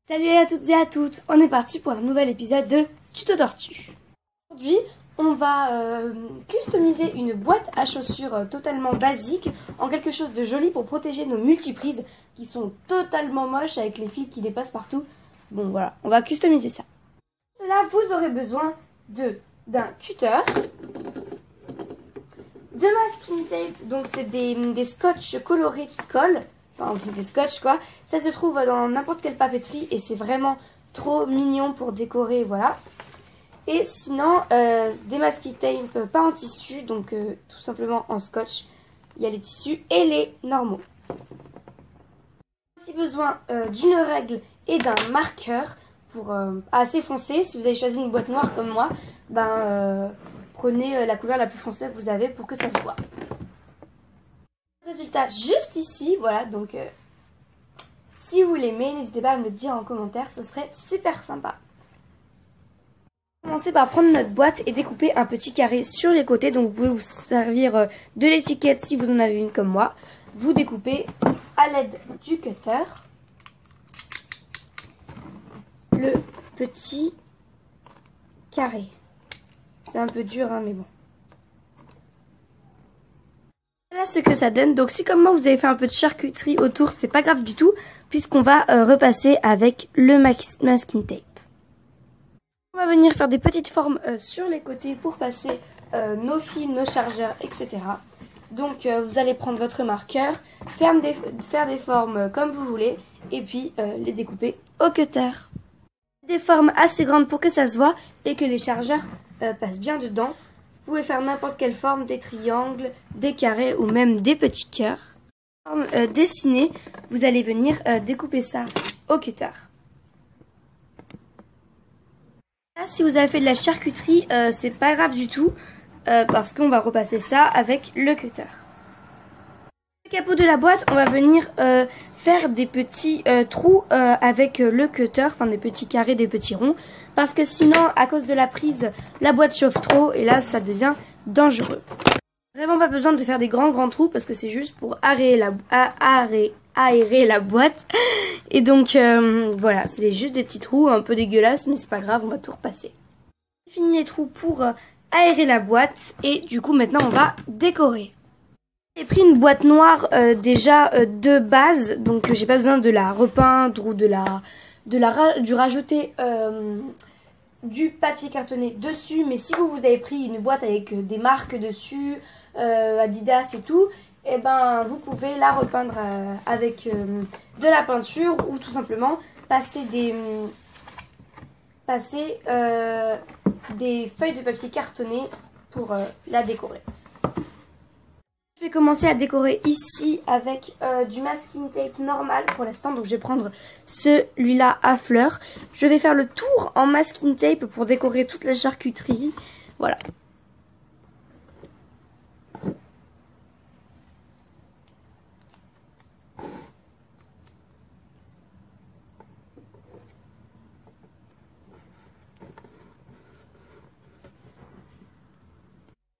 Salut à toutes et à toutes, on est parti pour un nouvel épisode de Tuto Tortue. Aujourd'hui, on va customiser une boîte à chaussures totalement basique en quelque chose de joli pour protéger nos multiprises qui sont totalement moches avec les fils qui dépassent partout. Bon voilà, on va customiser ça. Pour cela, vous aurez besoin d'un cutter, de masking tape, donc c'est des scotch colorés qui collent. Enfin, des scotch quoi. Ça se trouve dans n'importe quelle papeterie et c'est vraiment trop mignon pour décorer, voilà. Et sinon, des masking tape pas en tissu, donc tout simplement en scotch. Il y a les tissus et les normaux. Aussi besoin d'une règle et d'un marqueur pour assez foncé. Si vous avez choisi une boîte noire comme moi, prenez la couleur la plus foncée que vous avez pour que ça se voit. Résultat juste ici, voilà, donc si vous l'aimez, n'hésitez pas à me le dire en commentaire, ce serait super sympa. Commencez par prendre notre boîte et découper un petit carré sur les côtés, donc vous pouvez vous servir de l'étiquette si vous en avez une comme moi. Vous découpez à l'aide du cutter le petit carré. C'est un peu dur, hein, mais bon. Voilà ce que ça donne. Donc si comme moi vous avez fait un peu de charcuterie autour, c'est pas grave du tout puisqu'on va repasser avec le masking tape. On va venir faire des petites formes sur les côtés pour passer nos fils, nos chargeurs, etc. Donc vous allez prendre votre marqueur, faire des formes comme vous voulez et puis les découper au cutter. Des formes assez grandes pour que ça se voit et que les chargeurs passent bien dedans. Vous pouvez faire n'importe quelle forme, des triangles, des carrés ou même des petits cœurs. Forme dessinée, vous allez venir découper ça au cutter. Là, si vous avez fait de la charcuterie, c'est pas grave du tout parce qu'on va repasser ça avec le cutter. Le capot de la boîte, on va venir faire des petits trous avec le cutter, enfin des petits carrés, des petits ronds, parce que sinon, à cause de la prise, la boîte chauffe trop et là, ça devient dangereux. Vraiment pas besoin de faire des grands trous parce que c'est juste pour aérer la boîte. Et donc, voilà, c'est juste des petits trous un peu dégueulasses, mais c'est pas grave, on va tout repasser. J'ai fini les trous pour aérer la boîte et du coup, maintenant, on va décorer. J'ai pris une boîte noire déjà de base, donc j'ai pas besoin de la repeindre ou du rajouter du papier cartonné dessus. Mais si vous avez pris une boîte avec des marques dessus, Adidas et tout, et ben vous pouvez la repeindre avec de la peinture ou tout simplement passer des feuilles de papier cartonné pour la décorer. Je vais commencer à décorer ici avec du masking tape normal pour l'instant. Donc je vais prendre celui-là à fleurs. Je vais faire le tour en masking tape pour décorer toute la charcuterie. Voilà.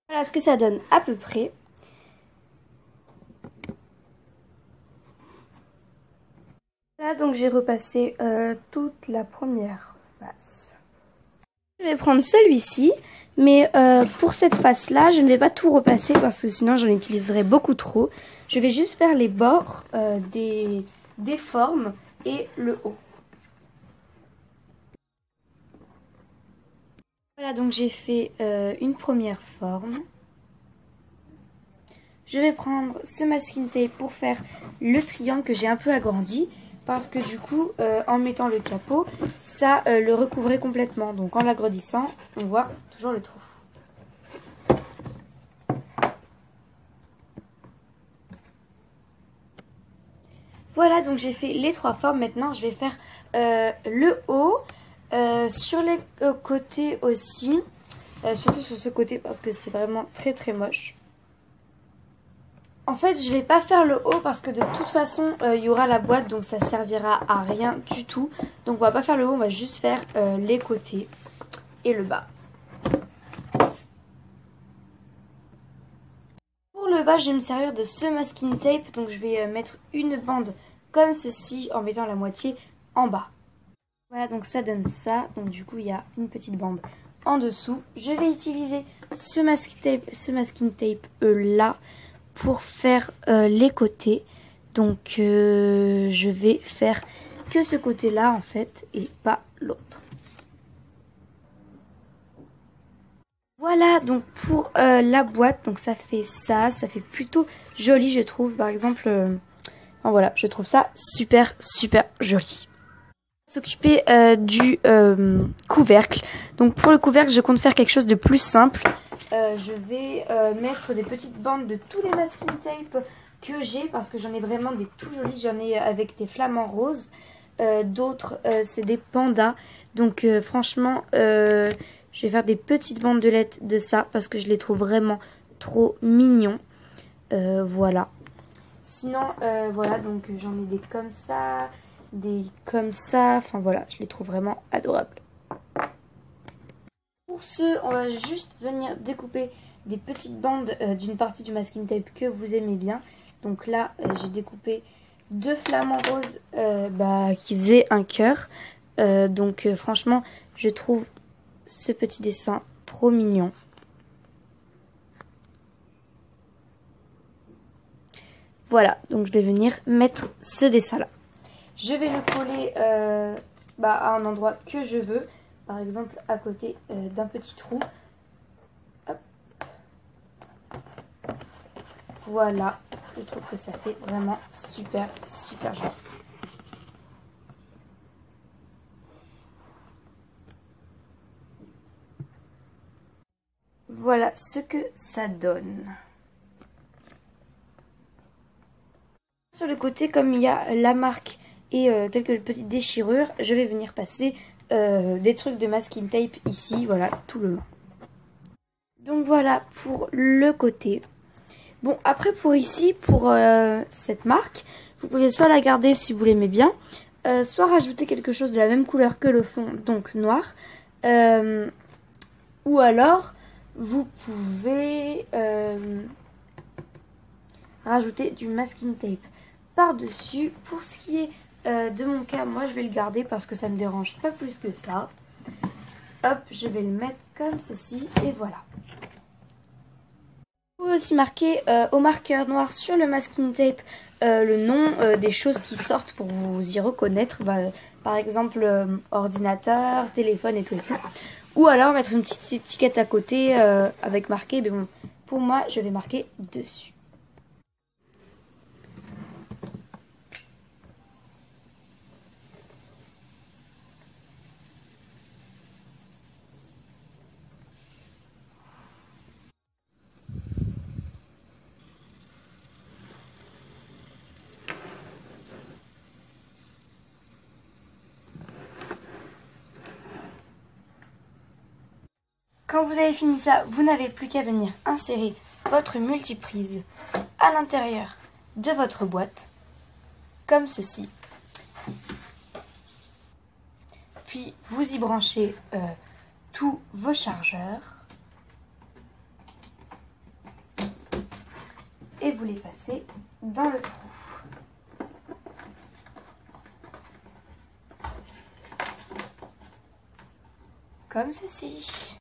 Voilà ce que ça donne à peu près. Là, donc j'ai repassé toute la première face. Je vais prendre celui-ci, mais pour cette face-là, je ne vais pas tout repasser parce que sinon j'en utiliserai beaucoup trop. Je vais juste faire les bords des formes et le haut. Voilà, donc j'ai fait une première forme. Je vais prendre ce masking tape pour faire le triangle que j'ai un peu agrandi. Parce que du coup, en mettant le capot, ça le recouvrait complètement. Donc en l'agrandissant, on voit toujours le trou. Voilà, donc j'ai fait les trois formes. Maintenant, je vais faire le haut, sur les côtés aussi. Surtout sur ce côté parce que c'est vraiment très moche. En fait, je vais pas faire le haut parce que de toute façon, il y aura la boîte, donc ça servira à rien du tout. Donc on va pas faire le haut, on va juste faire les côtés et le bas. Pour le bas, je vais me servir de ce masking tape, donc je vais mettre une bande comme ceci en mettant la moitié en bas. Voilà, donc ça donne ça. Donc du coup, il y a une petite bande en dessous. Je vais utiliser ce masking tape là pour faire les côtés. Donc je vais faire que ce côté-là en fait et pas l'autre. Voilà donc pour la boîte. Donc ça fait ça plutôt joli je trouve. Par exemple, enfin, voilà, je trouve ça super joli. S'occuper du couvercle. Donc pour le couvercle, je compte faire quelque chose de plus simple. Je vais mettre des petites bandes de tous les masking tape que j'ai parce que j'en ai vraiment des tout jolis. J'en ai avec des flamants roses. D'autres, c'est des pandas. Donc franchement, je vais faire des petites bandelettes de ça parce que je les trouve vraiment trop mignons. Voilà. Sinon, voilà, donc j'en ai des comme ça, des comme ça. Enfin voilà, je les trouve vraiment adorables. Pour ce, on va juste venir découper des petites bandes d'une partie du masking tape que vous aimez bien. Donc là, j'ai découpé deux flamants roses qui faisaient un cœur. Donc franchement, je trouve ce petit dessin trop mignon. Voilà, donc je vais venir mettre ce dessin là. Je vais le coller à un endroit que je veux. Par exemple à côté d'un petit trou. Hop. Voilà, je trouve que ça fait vraiment super joli. Voilà ce que ça donne. Sur le côté, comme il y a la marque et quelques petites déchirures, je vais venir passer des trucs de masking tape ici, voilà, tout le long. Donc voilà pour le côté. Bon, après pour ici, pour cette marque, vous pouvez soit la garder si vous l'aimez bien, soit rajouter quelque chose de la même couleur que le fond, donc noir. Ou alors, vous pouvez rajouter du masking tape par-dessus. Pour ce qui est de mon cas, moi je vais le garder parce que ça me dérange pas plus que ça. Hop, je vais le mettre comme ceci et voilà. Vous pouvez aussi marquer au marqueur noir sur le masking tape le nom des choses qui sortent pour vous y reconnaître. Par exemple, ordinateur, téléphone et tout. Ou alors mettre une petite étiquette à côté avec marqué, mais bon, pour moi, je vais marquer dessus. Quand vous avez fini ça, vous n'avez plus qu'à venir insérer votre multiprise à l'intérieur de votre boîte, comme ceci. Puis vous y branchez tous vos chargeurs et vous les passez dans le trou. Comme ceci.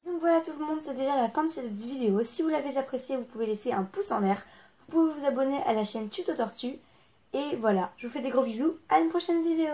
Donc voilà tout le monde, c'est déjà la fin de cette vidéo. Si vous l'avez appréciée, vous pouvez laisser un pouce en l'air. Vous pouvez vous abonner à la chaîne Tuto Tortue. Et voilà, je vous fais des gros bisous. À une prochaine vidéo.